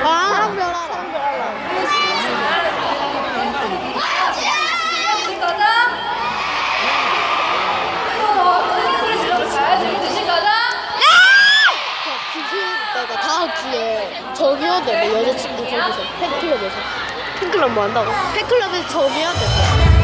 사랑별 알아. 김수희가 다음 주에 정해야 돼. 내 여자친구 거기서 팬클럽에서. 팬클럽 뭐 한다고? 팬클럽에서 정해야 돼.